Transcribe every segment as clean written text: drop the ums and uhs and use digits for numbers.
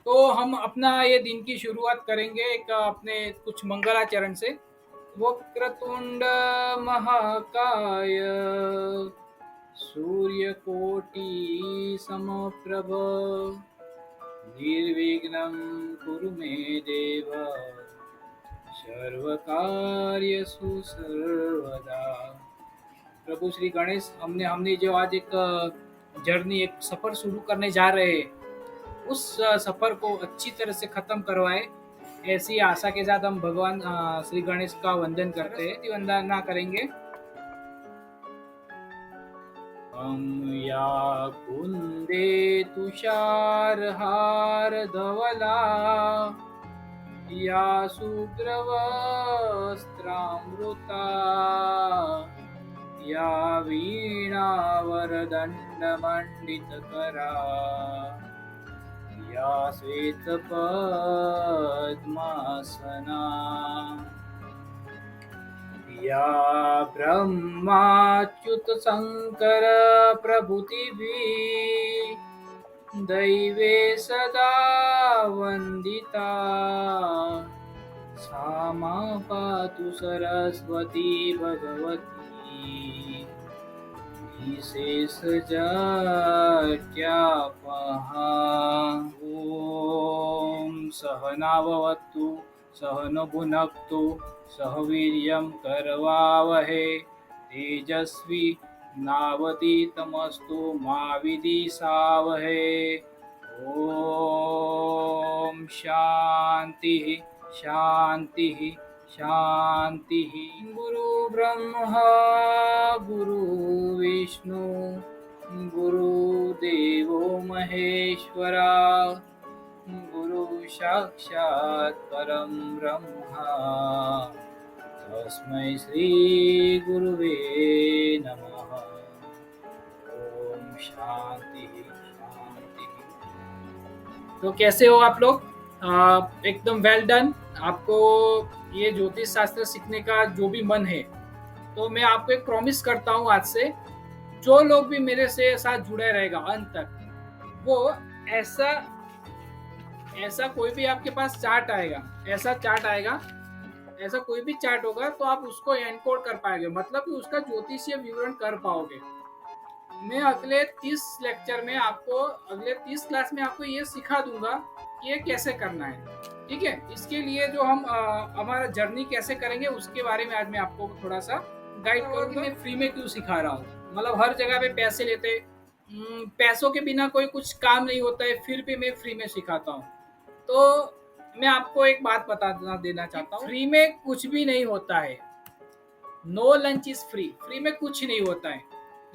तो हम अपना ये दिन की शुरुआत करेंगे एक अपने कुछ मंगलाचरण से। वक्रतुंड महाकाय सूर्यकोटि समप्रभ निर्विघ्नं कुरु मे देव सर्वकार्यसु सर्वदा। प्रभु श्री गणेश, हमने हमने जो आज एक जर्नी, एक सफर शुरू करने जा रहे हैं, उस सफर को अच्छी तरह से खत्म करवाए, ऐसी आशा के साथ हम भगवान श्री गणेश का वंदन करते हैं। वंदना करेंगे। हम या कुंदे तुषार हार धवला या शुभ्रवस्त्रामृता या वीणावरदण्डमण्डितकरा या श्वेतपद्मासना या ब्रह्माच्युत शंकर प्रभृतिभिः दैवे सदा वन्दिता सा मां पातु सरस्वती भगवती विशेषजाड्यापहा। ॐ सहनाववतु सहनो भुनक्तु सह वीर्यं करवावहे तेजस्वी नावतीतमस्तु मा विद्विषावहे। ॐ शान्तिः शान्तिः शान्तिः। गुरु ब्रह्मा गुरु विष्णु गुरुदेवो महेश्वरा गुरु साक्षात् परं ब्रह्मा तस्मै श्री गुरुवे नमः। ओम शांति शांति। तो कैसे हो आप लोग? एकदम वेल डन। आपको ये ज्योतिष शास्त्र सीखने का जो भी मन है, तो मैं आपको एक प्रॉमिस करता हूँ आज से, जो लोग भी मेरे से साथ जुड़े रहेगा अंत तक, वो ऐसा कोई भी आपके पास चार्ट आएगा, ऐसा कोई भी चार्ट होगा तो आप उसको एनकोड कर पाएंगे, मतलब कि उसका ज्योतिषीय विवरण कर पाओगे। मैं अगले 30 लेक्चर में आपको, अगले 30 क्लास में आपको ये सिखा दूंगा कि ये कैसे करना है। ठीक है, इसके लिए जो हम हमारा जर्नी कैसे करेंगे उसके बारे में आज मैं आपको थोड़ा सा गाइड करूंगा। मैं फ्री में क्यों सिखा रहा हूँ, मतलब हर जगह पे पैसे लेते, पैसों के बिना कोई कुछ काम नहीं होता है, फिर भी मैं फ्री में सिखाता हूँ। तो मैं आपको एक बात बता देना चाहता हूँ, फ्री में कुछ भी नहीं होता है। No lunch is free, free में कुछ नहीं होता है।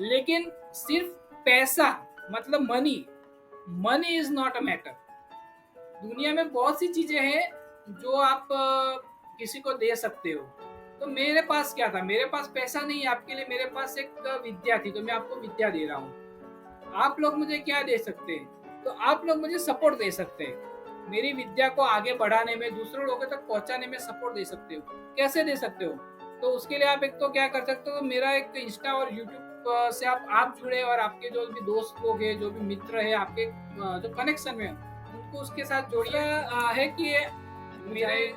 लेकिन सिर्फ पैसा, मतलब money is not a matter. दुनिया में बहुत सी चीजें हैं जो आप किसी को दे सकते हो। तो मेरे पास क्या था, मेरे पास पैसा नहीं है आपके लिए, मेरे पास एक विद्या थी, तो मैं आपको विद्या दे रहा हूँ। आप लोग मुझे क्या दे सकते हैं? तो आप लोग मुझे सपोर्ट दे सकते हैं। मेरी विद्या को आगे बढ़ाने में, दूसरों लोगों तक पहुंचाने में सपोर्ट दे सकते हो। कैसे दे सकते हो? तो उसके लिए आप एक तो क्या कर सकते हो, मेरा एक इंस्टा और यूट्यूब से आप जुड़े, और आपके जो भी दोस्त लोग हैं, जो भी मित्र है आपके जो कनेक्शन में, उनको उसके साथ जोड़िए। है कि मेरे,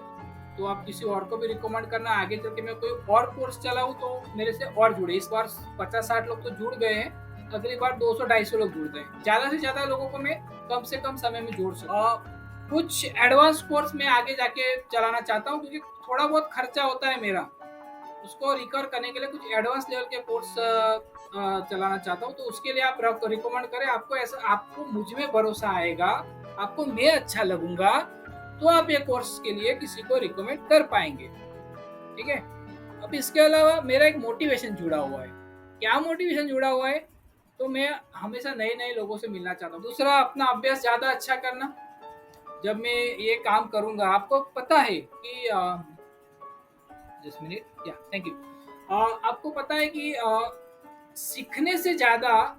तो आप किसी और को भी रिकमेंड करना, आगे चल के मैं कोई और कोर्स चलाऊं तो मेरे से और जुड़े। इस बार 50-60 लोग तो जुड़ गए हैं, अगली बार 200-250 लोग जुड़ गए। ज्यादा से ज्यादा लोगों को मैं कम से कम समय में जोड़ सकूं। कुछ एडवांस कोर्स में आगे जाके चलाना चाहता हूँ, क्योंकि थोड़ा बहुत खर्चा होता है मेरा, उसको रिकवर करने के लिए कुछ एडवांस लेवल के कोर्स चलाना चाहता हूँ। तो उसके लिए आप रिकमेंड करें, आपको ऐसा, आपको मुझ में भरोसा आएगा, आपको मैं अच्छा लगूंगा, तो आप ये कोर्स के लिए किसी को रिकमेंड कर पाएंगे। ठीक है। अब इसके अलावा मेरा एक मोटिवेशन जुड़ा हुआ है। क्या मोटिवेशन जुड़ा हुआ है? तो मैं हमेशा नए नए लोगों से मिलना चाहता हूँ। दूसरा, अपना अभ्यास ज्यादा अच्छा करना। जब मैं ये काम करूंगा, आपको पता है कि जस्ट मिनट, या थैंक यू। आपको पता है कि सीखने से ज्यादा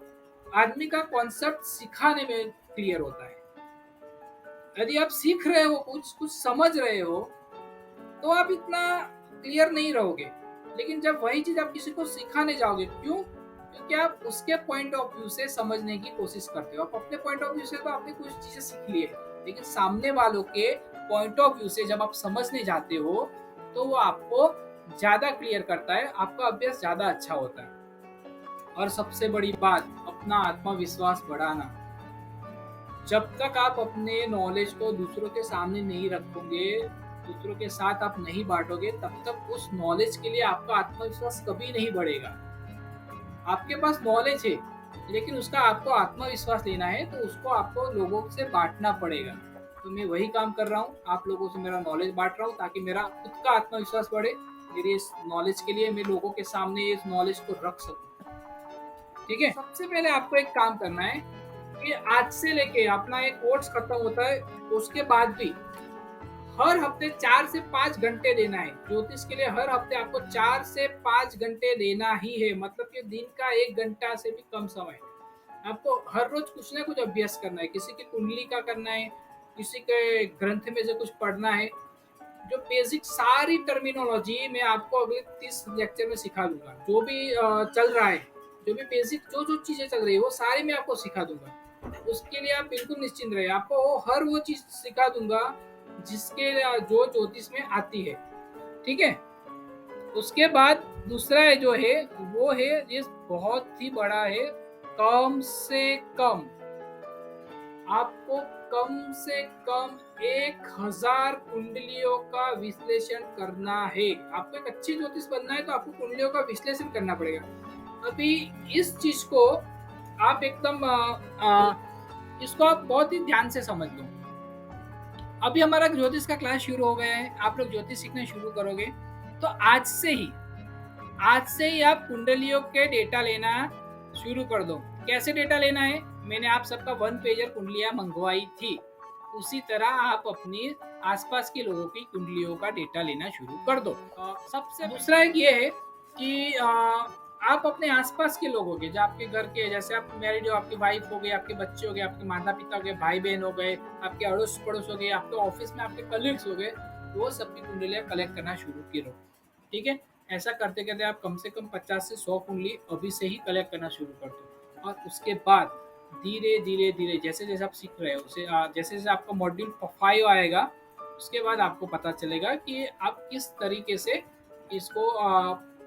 आदमी का कॉन्सेप्ट सिखाने में क्लियर होता है। यदि आप सीख रहे हो, कुछ समझ रहे हो, तो आप इतना क्लियर नहीं रहोगे। लेकिन जब वही चीज आप किसी को सिखाने जाओगे, क्यों? क्योंकि आप उसके पॉइंट ऑफ व्यू से समझने की कोशिश करते हो। आप अपने पॉइंट ऑफ व्यू से तो आपने कुछ चीजें सीख ली है, लेकिन सामने वालों के पॉइंट ऑफ व्यू से जब आप समझने जाते हो तो वो आपको ज्यादा क्लियर करता है, आपका अभ्यास ज्यादा अच्छा होता है। और सबसे बड़ी बात, अपना आत्मविश्वास बढ़ाना। जब तक आप अपने नॉलेज को दूसरों के सामने नहीं रखोगे, दूसरों के साथ आप नहीं बांटोगे, तब तक उस नॉलेज के लिए आपका आत्मविश्वास कभी नहीं बढ़ेगा। आपके पास नॉलेज है, लेकिन उसका आपको आत्मविश्वास लेना है तो उसको आपको लोगों से बांटना पड़ेगा। तो मैं वही काम कर रहा हूँ, आप लोगों से मेरा नॉलेज बांट रहा हूँ ताकि मेरा खुद का आत्मविश्वास बढ़े। मेरी इस नॉलेज के लिए मैं लोगों के सामने इस नॉलेज को रख सकूँ। ठीक है, सबसे पहले आपको एक काम करना है कि आज से लेके अपना एक कोर्स खत्म होता है उसके बाद भी हर हफ्ते 4 से 5 घंटे देना है ज्योतिष के लिए। हर हफ्ते आपको 4 से 5 घंटे देना ही है, मतलब कि दिन का 1 घंटा से भी कम समय। आपको हर रोज कुछ ना कुछ अभ्यास करना है, किसी की कुंडली का करना है, किसी के ग्रंथ में से कुछ पढ़ना है। जो बेसिक सारी टर्मिनोलॉजी मैं आपको अगले 30 लेक्चर में सिखा दूंगा। जो भी चल रहा है, जो भी बेसिक जो जो चीजें चल रही है वो सारी मैं आपको सिखा दूंगा। उसके लिए आप बिल्कुल निश्चिंत रहिए, आपको हर वो चीज सिखा दूंगा जिसके जो ज्योतिष में आती है। ठीक है, उसके बाद दूसरा है जो है वो है, ये बहुत ही बड़ा है, कम से कम आपको कम से कम 1000 कुंडलियों का विश्लेषण करना है। आपको एक अच्छी ज्योतिष बनना है तो आपको कुंडलियों का विश्लेषण करना पड़ेगा। अभी इस चीज को आप एकदम इसको आप बहुत ही ध्यान से समझ लो। अभी हमारा ज्योतिष का क्लास शुरू हो गया है, आप लोग ज्योतिष सीखना शुरू करोगे तो आज से ही आप कुंडलियों के डेटा लेना शुरू कर दो। कैसे डेटा लेना है, मैंने आप सबका 1 पेजर कुंडलियां मंगवाई थी, उसी तरह आप अपनी आसपास के लोगों की कुंडलियों का डेटा लेना शुरू कर दो। सबसे दूसरा एक ये है कि आप अपने आसपास के लोग हो गए, जो आपके घर के, जैसे आप मैरिड हो, आपकी वाइफ हो गए, आपके बच्चे हो गए, आपके माता पिता हो गए, भाई बहन हो गए, आपके अड़ोस पड़ोस हो गए, आपके ऑफिस में आपके कलीग्स हो गए, वो सबकी कुंडलियां कलेक्ट करना शुरू करो। ठीक है, ऐसा करते करते आप कम से कम 50 से 100 कुंडली अभी से ही कलेक्ट करना शुरू कर दो। और उसके बाद धीरे धीरे धीरे जैसे जैसे आप सीख रहे हो, उसे जैसे जैसे आपका मॉड्यूल 5 आएगा, उसके बाद आपको पता चलेगा कि आप किस तरीके से इसको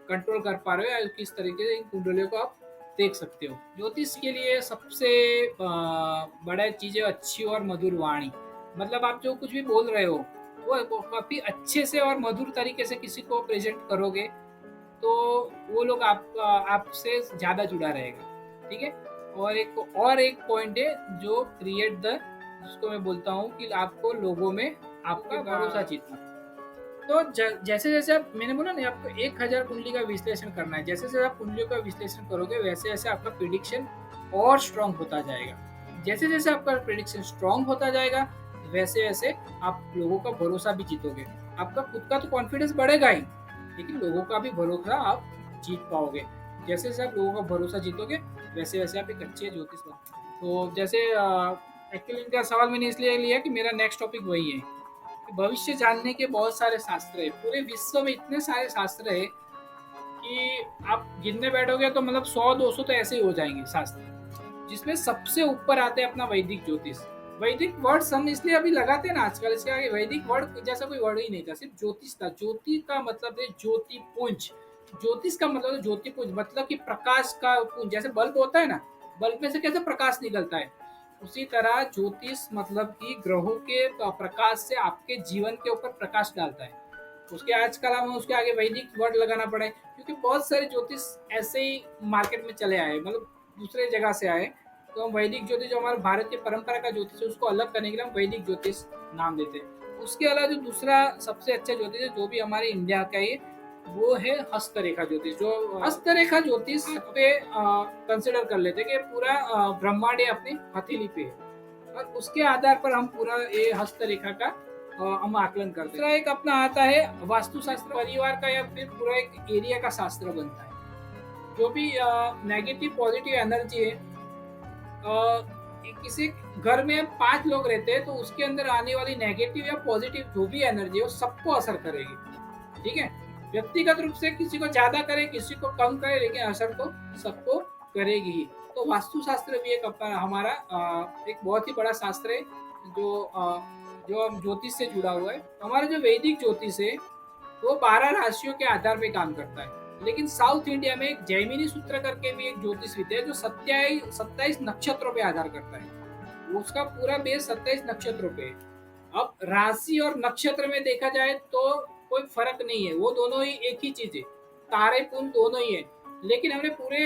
कंट्रोल कर पा रहे हो, या किस तरीके से इन कुंडलियों को आप देख सकते हो। ज्योतिष के लिए सबसे बड़ा चीज है अच्छी और मधुर वाणी। मतलब आप जो कुछ भी बोल रहे हो वो काफी अच्छे से और मधुर तरीके से किसी को प्रेजेंट करोगे तो वो लोग आपसे ज्यादा जुड़ा रहेगा। ठीक है, और एक पॉइंट है जो क्रिएट द, जिसको मैं बोलता हूँ कि आपको लोगों में आपका भरोसा जीतना। तो जैसे जैसे आप, मैंने बोला ना आपको 1000 कुंडली का विश्लेषण करना है, जैसे जैसे आप कुंडलियों का विश्लेषण करोगे वैसे वैसे आपका प्रिडिक्शन और स्ट्रांग होता जाएगा। जैसे जैसे आपका प्रिडिक्शन स्ट्रांग होता जाएगा वैसे वैसे आप लोगों का भरोसा भी जीतोगे। आपका खुद का तो कॉन्फिडेंस बढ़ेगा ही, लेकिन लोगों का भी भरोसा आप जीत पाओगे। जैसे जैसे आप लोगों का भरोसा जीतोगे वैसे वैसे आप एक अच्छे ज्योतिष बनोगे। तो जैसे एक्चुअली इनका सवाल मैंने इसलिए लिया कि मेरा नेक्स्ट टॉपिक वही है कि भविष्य जानने के बहुत सारे शास्त्र है। पूरे विश्व में इतने सारे शास्त्र है कि आप गिनने बैठोगे तो मतलब 100-200 तो ऐसे ही हो जाएंगे शास्त्र, जिसमें सबसे ऊपर आते हैं अपना वैदिक ज्योतिष। वैदिक वर्ड हम इसलिए अभी लगाते हैं ना आजकल, इसके आगे वैदिक वर्ड जैसा कोई वर्ड ही नहीं था, सिर्फ ज्योतिष था। ज्योति का मतलब है ज्योतिपुंज, ज्योतिष का मतलब है ज्योतिपुंज, मतलब कि प्रकाश का पुंज। जैसे बल्ब होता है ना, बल्ब में से कैसे प्रकाश निकलता है, उसी तरह ज्योतिष मतलब कि ग्रहों के प्रकाश से आपके जीवन के ऊपर प्रकाश डालता है। उसके आजकल हमें उसके आगे वैदिक वर्ड लगाना पड़े, क्योंकि बहुत सारे ज्योतिष ऐसे ही मार्केट में चले आए, मतलब दूसरे जगह से आए। तो हम वैदिक ज्योतिष, जो हमारे भारत की परंपरा का ज्योतिष है, उसको अलग करने के लिए हम वैदिक ज्योतिष नाम देते हैं। उसके अलावा जो दूसरा सबसे अच्छा ज्योतिष है जो भी हमारे इंडिया का ही, वो है हस्तरेखा ज्योतिष। जो हस्तरेखा ज्योतिष पे कंसिडर कर लेते कि पूरा ब्रह्मांड अपनी हथेली पे है, और उसके आधार पर हम पूरा ये हस्तरेखा का हम आकलन करते हैं। दूसरा एक अपना आता है वास्तुशास्त्र, परिवार का या फिर पूरा एक एरिया का शास्त्र बनता है। जो भी नेगेटिव पॉजिटिव एनर्जी है, किसी घर में 5 लोग रहते हैं तो उसके अंदर आने वाली नेगेटिव या पॉजिटिव जो भी एनर्जी है वो सबको असर करेगी। ठीक है, व्यक्तिगत रूप से किसी को ज्यादा करे किसी को कम करे, लेकिन असर तो सबको करेगी ही। तो वास्तुशास्त्र भी एक हमारा एक बहुत ही बड़ा शास्त्र है जो हम ज्योतिष से जुड़ा हुआ है। हमारा जो वैदिक ज्योतिष है वो 12 राशियों के आधार पे काम करता है, लेकिन साउथ इंडिया में एक जैमिनी सूत्र करके भी एक ज्योतिष विद्या है जो 27 नक्षत्रों पे आधार करता है। उसका पूरा बेस 27 नक्षत्रों पे है। अब राशि और नक्षत्र में देखा जाए तो कोई फर्क नहीं है, वो दोनों ही एक ही चीज है, तारे पुंज दोनों ही है। लेकिन हमने पूरे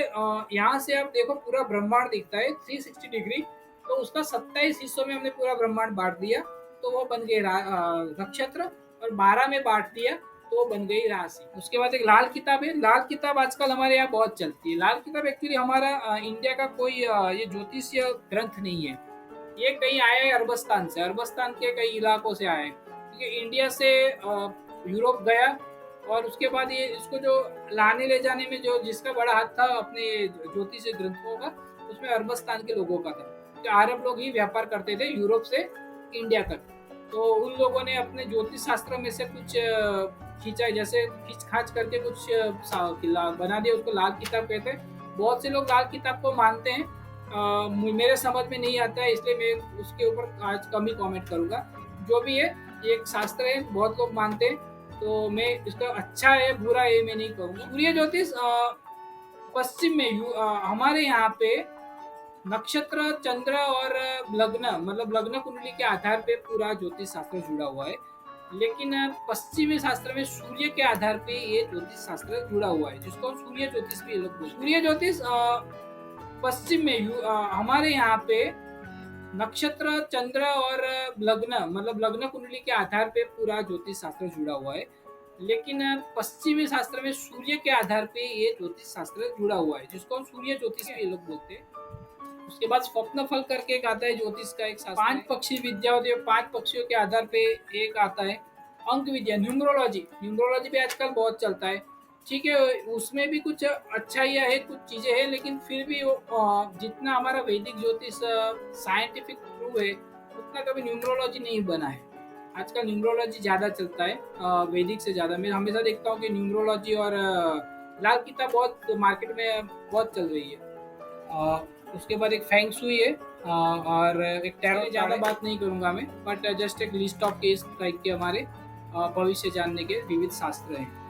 यहाँ से आप देखो पूरा ब्रह्मांड दिखता है 360 डिग्री, तो उसका 27 हिस्सों में हमने पूरा ब्रह्मांड बांट दिया, तो वो बन गए नक्षत्र, और 12 में बांट दिया तो वो बन गई राशि। उसके बाद एक लाल किताब है। लाल किताब आजकल हमारे यहाँ बहुत चलती है। लाल किताब एक्चुअली हमारा इंडिया का कोई ये ज्योतिषीय ग्रंथ नहीं है, ये कहीं आया है अरबस्तान से, अरबस्तान के कई इलाकों से आया है, क्योंकि इंडिया से यूरोप गया, और उसके बाद ये इसको जो लाने ले जाने में जो जिसका बड़ा हाथ था अपने ज्योतिष ग्रंथों का, उसमें अरबस्तान के लोगों का था, क्योंकि अरब लोग ही व्यापार करते थे यूरोप से इंडिया तक। तो उन लोगों ने अपने ज्योतिष शास्त्र में से कुछ खींचा, जैसे खींच खाच करके कुछ बना दिया, उसको लाल किताब कहते हैं। बहुत से लोग लाल किताब को मानते हैं, मेरे समझ में नहीं आता है, इसलिए मैं उसके ऊपर आज कम ही कमेंट करूंगा। जो भी है ये एक शास्त्र है, बहुत लोग मानते हैं, तो मैं इसका अच्छा है बुरा है मैं नहीं कहूँगा। सूर्य ज्योतिष पश्चिम में हमारे यहाँ पे नक्षत्र, चंद्र और लग्न, मतलब लग्न कुंडली के आधार पे पूरा ज्योतिष शास्त्र जुड़ा हुआ है। लेकिन पश्चिमी शास्त्र में सूर्य के आधार पे ये ज्योतिष शास्त्र जुड़ा हुआ है, जिसको हम सूर्य ज्योतिष भी लोग बोलते हैं। सूर्य ज्योतिष पश्चिम में हमारे यहाँ पे नक्षत्र, चंद्र और लग्न, मतलब लग्न कुंडली के आधार पे पूरा ज्योतिष शास्त्र जुड़ा हुआ है। लेकिन पश्चिमी शास्त्र में सूर्य के आधार पे ये ज्योतिष शास्त्र जुड़ा हुआ है, जिसको हम सूर्य ज्योतिष भी लोग बोलते हैं। उसके बाद स्वप्न फल करके एक आता है ज्योतिष का एक शास्त्र, 5 पक्षी विद्या होती है, 5 पक्षियों के आधार पे एक आता है अंक विद्या, न्यूमरोलॉजी। न्यूमरोलॉजी भी आजकल बहुत चलता है, ठीक है, उसमें भी कुछ अच्छाइयाँ है, कुछ चीजें हैं, लेकिन फिर भी वो जितना हमारा वैदिक ज्योतिष साइंटिफिक प्रूव है, उतना कभी न्यूमरोलॉजी नहीं बना है। आजकल न्यूमरोलॉजी ज्यादा चलता है वैदिक से ज्यादा। मैं हमेशा देखता हूँ कि न्यूमरोलॉजी और लाल किताब बहुत मार्केट में बहुत चल रही है। उसके बाद एक फेंग शुई है, और एक टैरो। ज्यादा बात नहीं करूंगा मैं, बट जस्ट एक लिस्ट ऑफ केस टाइप के हमारे भविष्य जानने के विविध शास्त्र हैं।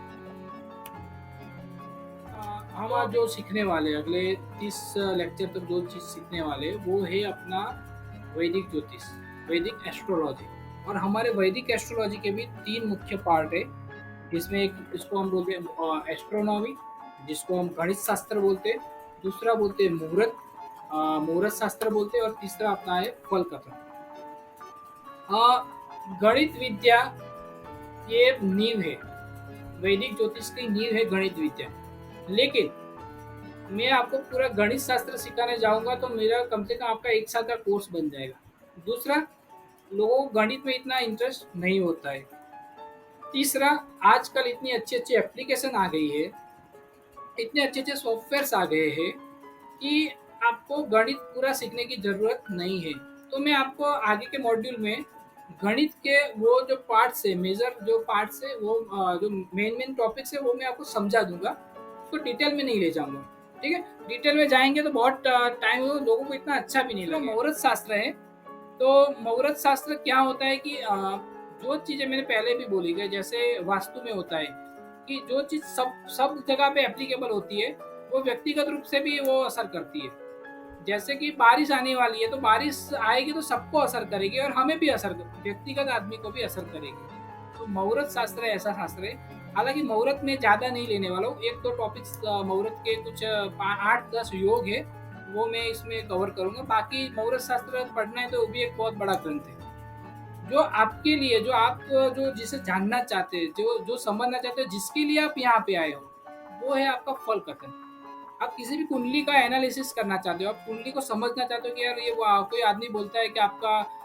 हम आज जो सीखने वाले अगले 30 लेक्चर तक जो चीज सीखने वाले वो है अपना वैदिक ज्योतिष, वैदिक एस्ट्रोलॉजी। और हमारे वैदिक एस्ट्रोलॉजी के भी 3 मुख्य पार्ट है, जिसमें एक इसको हम बोलते हैं एस्ट्रोनॉमी, जिसको हम गणित शास्त्र बोलते हैं, दूसरा बोलते हैं मुहूर्त, मुहूर्त शास्त्र बोलते हैं, और तीसरा अपना है फल कथन। गणित विद्या ये नींव है, वैदिक ज्योतिष की नींव है गणित विद्या। लेकिन मैं आपको पूरा गणित शास्त्र सिखाने जाऊंगा तो मेरा कम से कम आपका 1 साल का कोर्स बन जाएगा। दूसरा, लोगों को गणित में इतना इंटरेस्ट नहीं होता है। तीसरा, आजकल इतनी अच्छी अच्छी एप्लीकेशन आ गई है, इतने अच्छे अच्छे सॉफ्टवेयर आ गए हैं कि आपको गणित पूरा सीखने की जरूरत नहीं है। तो मैं आपको आगे के मॉड्यूल में गणित के वो जो पार्ट्स है, मेजर जो पार्ट्स है, वो जो मेन टॉपिक्स है वो मैं आपको समझा दूंगा, उसको डिटेल में नहीं ले जाऊंगा, ठीक है। डिटेल में जाएंगे तो बहुत टाइम लोगों को इतना अच्छा भी नहीं लगेगा। मुहूर्त शास्त्र है, तो मुहूर्त शास्त्र क्या होता है कि जो चीजें मैंने पहले भी बोली गई, जैसे वास्तु में होता है कि जो चीज सब जगह पे एप्लीकेबल होती है, वो व्यक्तिगत रूप से भी वो असर करती है। जैसे कि बारिश आने वाली है, तो बारिश आएगी तो सबको असर करेगी, और हमें भी असर, व्यक्तिगत आदमी को भी असर करेगी। तो मुहूर्त शास्त्र ऐसा शास्त्र है। हालांकि मुहूर्त में ज्यादा नहीं लेने वाला हूँ, 1-2 टॉपिक्स मुहूर्त के कुछ 8-10 योग है, वो मैं इसमें कवर करूंगा। बाकी मुहूर्त शास्त्र पढ़ना है तो वो भी एक बहुत बड़ा ग्रंथ है, जो आपके लिए, जो आप जो जिसे जानना चाहते हैं, जो समझना चाहते हो, जिसके लिए आप यहाँ पे आए हो, वो है आपका फल कथन। आप किसी भी कुंडली का एनालिसिस करना चाहते हो, आप कुंडली को समझना चाहते हो कि यार ये कोई आदमी बोलता है कि आपका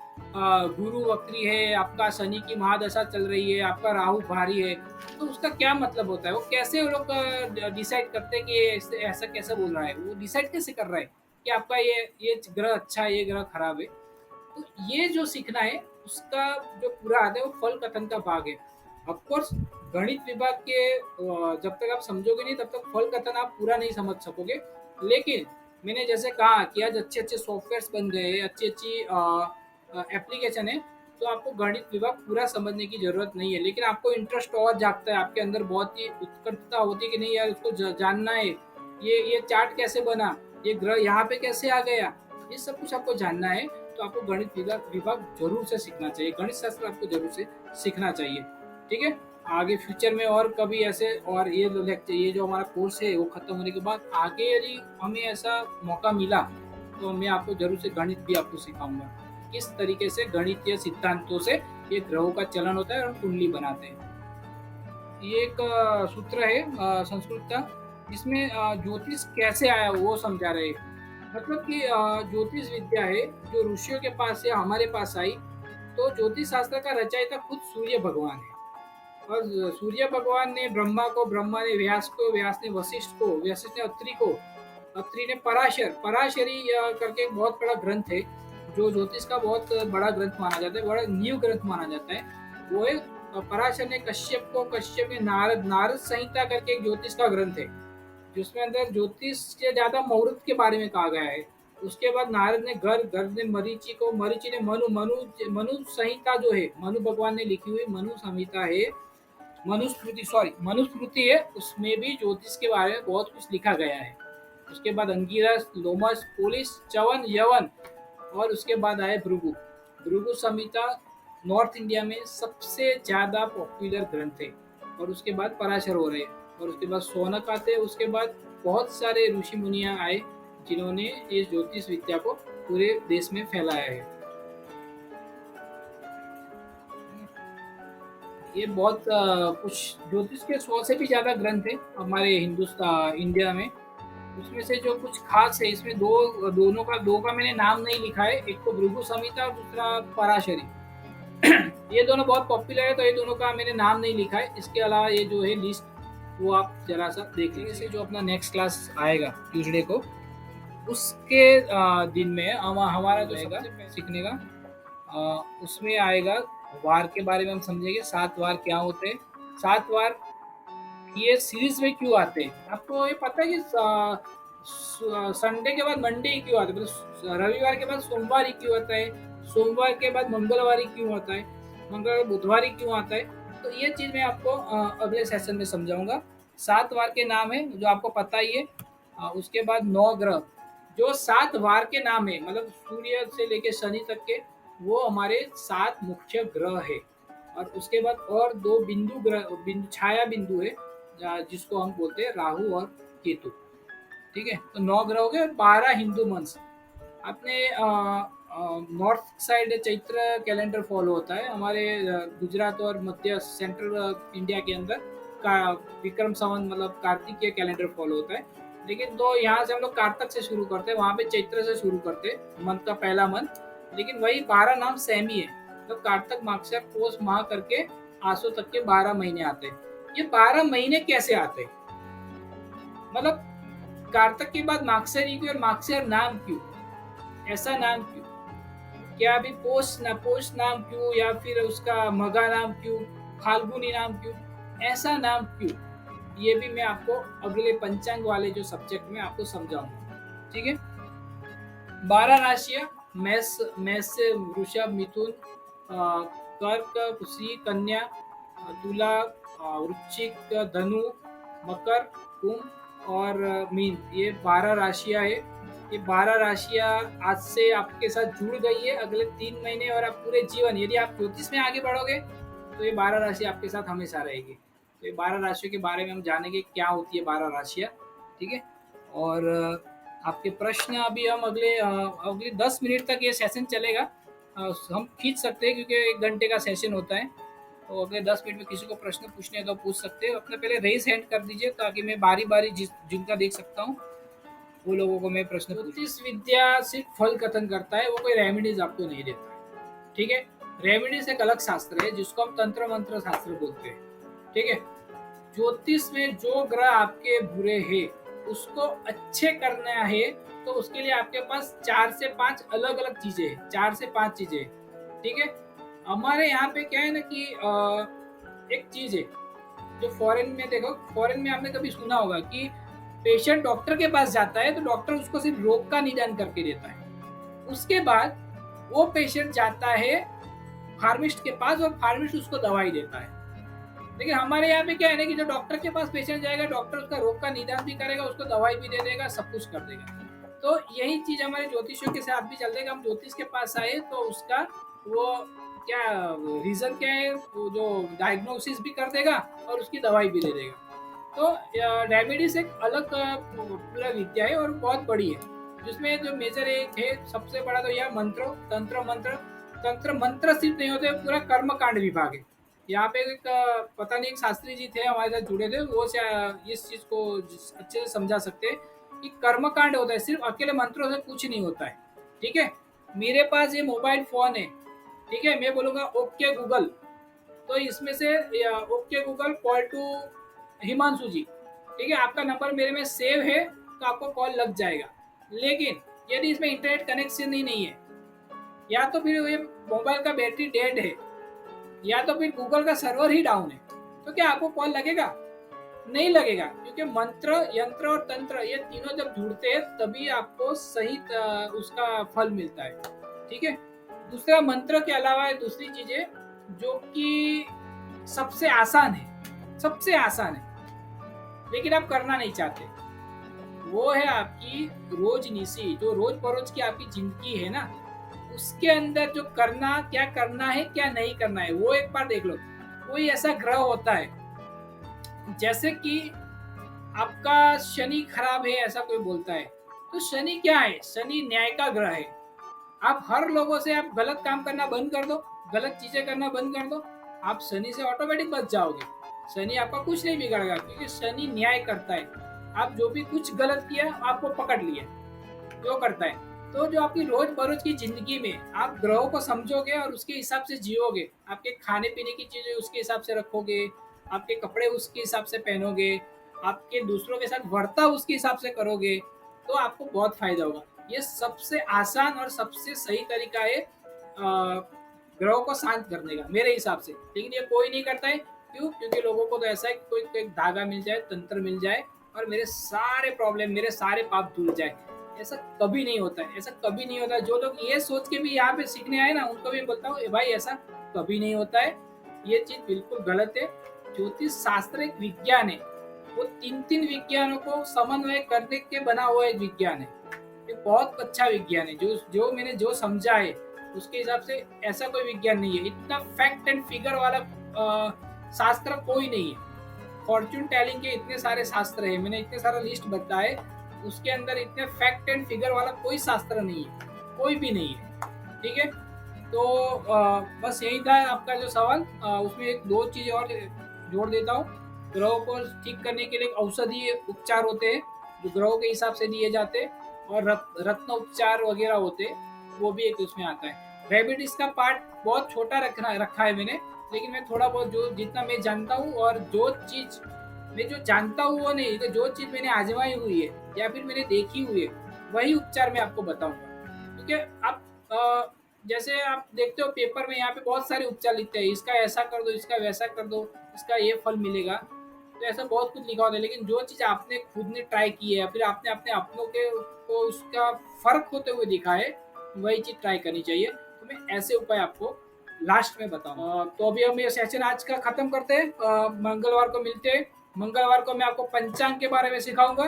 गुरु वक्री है, आपका शनि की महादशा चल रही है, आपका राहु भारी है, तो उसका क्या मतलब होता है, वो कैसे वो लोग डिसाइड करते हैं कि ऐसा कैसे बोल रहा है, वो डिसाइड कैसे कर रहा है कि आपका ये ग्रह अच्छा है, ये ग्रह खराब है। तो ये जो सीखना है उसका जो पूरा आता है वो फल कथन का भाग है। ऑफकोर्स गणित विभाग के जब तक आप समझोगे नहीं तब तक फल कथन आप पूरा नहीं समझ सकोगे। लेकिन मैंने जैसे कहा कि आज अच्छे अच्छे सॉफ्टवेयर बन गए, अच्छी अच्छी एप्लीकेशन है, तो आपको गणित विभाग पूरा समझने की ज़रूरत नहीं है। लेकिन आपको इंटरेस्ट और जागता है, आपके अंदर बहुत ही उत्कंठता होती है कि नहीं यार उसको जानना है, ये चार्ट कैसे बना, ये ग्रह यहाँ पे कैसे आ गया, ये सब कुछ आपको जानना है। तो आपको गणित विभाग विभाग जरूर से सीखना चाहिए, गणित शास्त्र आपको जरूर से सीखना चाहिए। ठीक है, आगे फ्यूचर में और कभी ऐसे, और ये लेक्चर, ये जो हमारा कोर्स है वो खत्म होने के बाद आगे यदि हमें ऐसा मौका मिला तो मैं आपको जरूर से गणित भी आपको सिखाऊंगा, किस तरीके से गणितीय सिद्धांतों से ये ग्रहों का चलन होता है और कुंडली बनाते हैं। ये एक सूत्र है संस्कृत का, जिसमें ज्योतिष कैसे आया वो समझा रहे हैं। मतलब कि ज्योतिष विद्या है जो ऋषियों के पास से हमारे पास आई, तो ज्योतिष शास्त्र का रचयिता खुद सूर्य भगवान है। और सूर्य भगवान ने ब्रह्मा को, ब्रह्मा ने व्यास को, व्यास ने वशिष्ठ को, वशिष्ठ ने अत्रि को, अत्रि ने पराशर, पराशरी करके एक बहुत बड़ा ग्रंथ है जो ज्योतिष का बहुत बड़ा ग्रंथ माना जाता है, बड़ा न्यू ग्रंथ माना जाता है। वो है पराशर ने कश्यप को, कश्यप ने नारद, नारद संहिता करके एक ज्योतिष का ग्रंथ है जिसमें अंदर ज्योतिष से ज्यादा मुहूर्त के बारे में कहा गया है। उसके बाद नारद ने गर्ग, गर्ग ने मरीचि को, मरीचि ने मनु, मनु, मनु संहिता जो है, मनु भगवान ने लिखी हुई मनु संहिता है, मनुस्मृति, सॉरी मनुस्मृति है, उसमें भी ज्योतिष के बारे में बहुत कुछ लिखा गया है। उसके बाद अंगिरस, लोमस, पोलिस, चवन, यवन, और उसके बाद आए भृगु। भृगु संहिता नॉर्थ इंडिया में सबसे ज्यादा पॉपुलर ग्रंथ है। और उसके बाद पराशर हो रहे, और उसके बाद सोनक आते हैं। उसके बाद बहुत सारे ऋषि मुनिया आए जिन्होंने इस ज्योतिष विद्या को पूरे देश में फैलाया है। ये बहुत कुछ ज्योतिष के 100 से भी ज्यादा ग्रंथ है हमारे हिंदुस्तान, इंडिया में। उसमें से जो कुछ खास है, इसमें दो का मैंने नाम नहीं लिखा है, एक तो भृगु संहिता और दूसरा पराशरी। ये दोनों बहुत पॉपुलर है, तो ये दोनों का मैंने नाम नहीं लिखा है। इसके अलावा ये जो है लिस्ट, वो आप जरा सा देख लीजिए। जो अपना नेक्स्ट क्लास आएगा ट्यूसडे को, उसके दिन में हमारा जो आएगा सीखने का, उसमें आएगा वार के बारे में हम समझेंगे। 7 वार क्या होते हैं, 7 वार ये सीरीज में क्यों आते हैं। आपको ये पता है कि संडे के बाद मंडे ही क्यों आता है, मतलब रविवार के बाद सोमवार ही क्यों आता है, सोमवार के बाद मंगलवार ही क्यों आता है, मंगलवार बुधवार ही क्यों आता है। तो ये चीज मैं आपको अगले सेशन में समझाऊंगा। 7 वार के नाम है जो आपको पता ही है। उसके बाद 9 ग्रह, जो 7 वार के नाम है, मतलब सूर्य से लेके शनि तक के, वो हमारे 7 मुख्य ग्रह है। और उसके बाद और 2 बिंदु ग्रह, बिंदु छाया बिंदु है जिसको हम बोलते हैं राहु और केतु। ठीक है, तो 9 ग्रह हो गए, 12 हिंदू मंथ। अपने north side Chaitra calendar follow होता है, हमारे गुजरात और मध्य सेंट्रल इंडिया के अंदर का विक्रम संवत मतलब कार्तिक के कैलेंडर फॉलो होता है। लेकिन तो यहाँ से हम लोग कार्तक से शुरू करते हैं, वहाँ पे चैत्र से शुरू करते हैं मंथ का पहला मंथ। लेकिन वही 12 नाम सेम ही है, तो कार्तक, माक्षर, पौष, माह करके आसो तक के 12 महीने आते हैं। ये 12 महीने कैसे आते हैं, मतलब कार्तक के बाद माक्षर ही क्यों, और माक्षर नाम क्यों, ऐसा नाम क्यों, क्या अभी पोष नाम क्यों, या फिर उसका मगा नाम क्यों, फाल्गुनी नाम क्यों, ऐसा नाम क्यों, ये भी मैं आपको अगले पंचांग वाले जो सब्जेक्ट में आपको समझाऊंगा। ठीक है, 12 राशियां, मेष से वृषभ, मिथुन, कर्क, सिंह, कन्या, तुला, वृश्चिक, धनु, मकर, कुंभ और मीन, ये 12 राशियां है। ये 12 राशियां आज से आपके साथ जुड़ गई है अगले 3 महीने, और आप पूरे जीवन, यदि आप ज्योतिष में आगे बढ़ोगे तो ये 12 राशि आपके साथ हमेशा रहेगी। तो ये 12 राशियों के बारे में हम जानेंगे क्या होती है 12 राशियां। ठीक है, और आपके प्रश्न अभी हम अगले 10 मिनट तक ये सेशन चलेगा, हम खींच सकते हैं क्योंकि 1 घंटे का सेशन होता है। तो अगले 10 मिनट में किसी को प्रश्न पूछने तो पूछ सकते हैं। अपने पहले रेज हैंड कर दीजिए ताकि मैं बारी बारी जिनका देख सकता हूँ वो लोगों को मैं प्रश्न। ज्योतिष विद्या सिर्फ फल कथन करता है, वो कोई रेमेडीज आपको नहीं देता है। ठीक है, रेमेडीज एक अलग शास्त्र है जिसको हम तंत्र मंत्र शास्त्र बोलते हैं। ठीक है, ज्योतिष में जो ग्रह आपके बुरे हैं उसको अच्छे करना है, तो उसके लिए आपके पास 4 से 5 अलग अलग चीजें हैं, 4 से 5 चीजें। ठीक है, हमारे यहाँ पे क्या है ना कि एक चीज है जो फॉरेन में, देखो फॉरेन में आपने कभी सुना होगा कि पेशेंट डॉक्टर के पास जाता है तो डॉक्टर उसको सिर्फ रोग का निदान करके देता है, उसके बाद वो पेशेंट जाता है फार्मिस्ट के पास और फार्मिस्ट उसको दवाई देता है। लेकिन हमारे यहाँ पे क्या है ना कि जो डॉक्टर के पास पेशेंट जाएगा, डॉक्टर उसका रोग का निदान भी करेगा, उसको दवाई भी दे देगा, सब कुछ कर देगा। तो यही चीज हमारे ज्योतिषियों के साथ भी चल देगा। हम ज्योतिष के पास आए तो उसका वो क्या रीजन क्या है, वो जो डायग्नोसिस भी कर देगा और उसकी दवाई भी दे देगा। तो डायबिटीज एक अलग पूरा विद्या है और बहुत बड़ी है, जिसमें जो मेजर एक है सबसे बड़ा तो यह मंत्रों तंत्र मंत्र। तंत्र मंत्र सिर्फ नहीं होते, पूरा कर्म कांड विभाग है। यहाँ पे एक पता नहीं एक शास्त्री जी थे हमारे साथ जुड़े थे, वो इस चीज को अच्छे से समझा सकते हैं कि कर्म कांड होता है, सिर्फ अकेले मंत्रों से कुछ नहीं होता है। ठीक है, मेरे पास ये मोबाइल फोन है, ठीक है, मैं बोलूंगा ओके गूगल, तो इसमें से okay Google call to Himanshu ji, ठीक है, आपका नंबर मेरे में सेव है तो आपको कॉल लग जाएगा। लेकिन यदि इसमें इंटरनेट कनेक्शन ही नहीं है, या तो फिर ये मोबाइल का बैटरी डेड है, या तो फिर गूगल का सर्वर ही डाउन है, तो क्या आपको कॉल लगेगा? नहीं लगेगा, क्योंकि मंत्र यंत्र और तंत्र ये तीनों जब जुड़ते हैं तभी आपको सही उसका फल मिलता है। ठीक है, दूसरा मंत्र के अलावा दूसरी चीजें जो कि सबसे आसान है, सबसे आसान है लेकिन आप करना नहीं चाहते, वो है आपकी रोजनिशी, जो रोज बरोज की आपकी जिंदगी है ना, उसके अंदर जो करना, क्या करना है क्या नहीं करना है, वो एक बार देख लो। कोई ऐसा ग्रह होता है, जैसे कि आपका शनि खराब है ऐसा कोई बोलता है, तो शनि क्या है? शनि न्याय का ग्रह है। आप हर लोगों से आप गलत काम करना बंद कर दो, गलत चीजें करना बंद कर दो, आप शनि से ऑटोमेटिक बच जाओगे। शनि आपका कुछ नहीं बिगाड़ेगा, क्योंकि शनि न्याय करता है। आप जो भी कुछ गलत किया आपको पकड़ लिया, जो करता है। तो जो आपकी रोज बरोज की जिंदगी में आप ग्रहों को समझोगे और उसके हिसाब से जियोगे, आपके खाने पीने की चीजें उसके हिसाब से रखोगे, आपके कपड़े उसके हिसाब से पहनोगे, आपके दूसरों के साथ वर्ताव उसके हिसाब से करोगे, तो आपको बहुत फायदा होगा। ये सबसे आसान और सबसे सही तरीका है ग्रहों को शांत करने का मेरे हिसाब से। लेकिन ये कोई नहीं करता है, क्यों? क्योंकि लोगों को तो ऐसा है कि कोई धागा मिल जाए, तंत्र मिल जाए और मेरे सारे प्रॉब्लम, मेरे सारे पाप धुल जाए। ऐसा कभी नहीं होता है, ऐसा कभी नहीं होता है। जो लोग ये सोच के भी यहाँ पे सीखने आए ना, उनको भी बोलता हूँ भाई ऐसा कभी नहीं होता है, ये चीज बिल्कुल गलत है। ज्योतिष शास्त्र एक विज्ञान है, वो तीन विज्ञानों को समन्वय करने के बना हुआ एक विज्ञान है। ये बहुत अच्छा विज्ञान है, जो मैंने जो समझा है उसके हिसाब से ऐसा कोई विज्ञान नहीं है। इतना फैक्ट एंड फिगर वाला शास्त्र कोई नहीं है। फॉर्च्यून टेलिंग के इतने सारे शास्त्र है, मैंने इतने सारा लिस्ट बताए, उसके अंदर इतने फैक्ट एंड फिगर वाला कोई शास्त्र नहीं है, कोई भी नहीं है। ठीक है, तो बस यही था आपका जो सवाल। उसमें एक दो चीज और जोड़ देता हूँ। ग्रहों को ठीक करने के लिए औषधीय उपचार होते हैं जो ग्रहों के हिसाब से दिए जाते हैं, और रत्न उपचार वगैरह होते हैं, वो भी एक उसमें आता है। डायबिटीज का पार्ट बहुत छोटा रखा है मैंने, लेकिन मैं थोड़ा बहुत जो जितना मैं जानता हूँ, और जो चीज मैं जो जानता हूँ वो नहीं, तो जो चीज मैंने आजमाई हुई है या फिर मैंने देखी हुई है वही उपचार मैं आपको बताऊंगा। क्योंकि आप जैसे आप देखते हो पेपर में यहाँ पे बहुत सारे उपचार लिखते हैं, इसका ऐसा कर दो, इसका वैसा कर दो, इसका ये फल मिलेगा, तो ऐसा बहुत कुछ लिखा होता है। लेकिन जो चीज आपने खुद ने ट्राई की है या फिर आपने अपने अपनों के को उसका फर्क होते हुए दिखा है, वही चीज ट्राई करनी चाहिए। तो मैं ऐसे उपाय आपको लास्ट में बताऊंगा। तो अभी हम ये सेशन आज का खत्म करते हैं, मंगलवार को मिलते हैं। मंगलवार को मैं आपको पंचांग के बारे में सिखाऊंगा,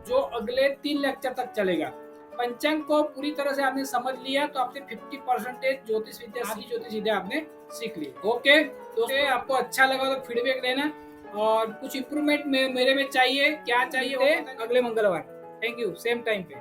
जो अगले 3 लेक्चर तक चलेगा। पंचांग को पूरी तरह से आपने समझ लिया तो आपने 50% ज्योतिष विद्या आपने सीख ली। ओके, तो आपको अच्छा लगा तो फीडबैक देना, और कुछ इम्प्रूवमेंट मेरे में चाहिए, क्या चाहिए अगले मंगलवार। थैंक यू, सेम टाइम पे।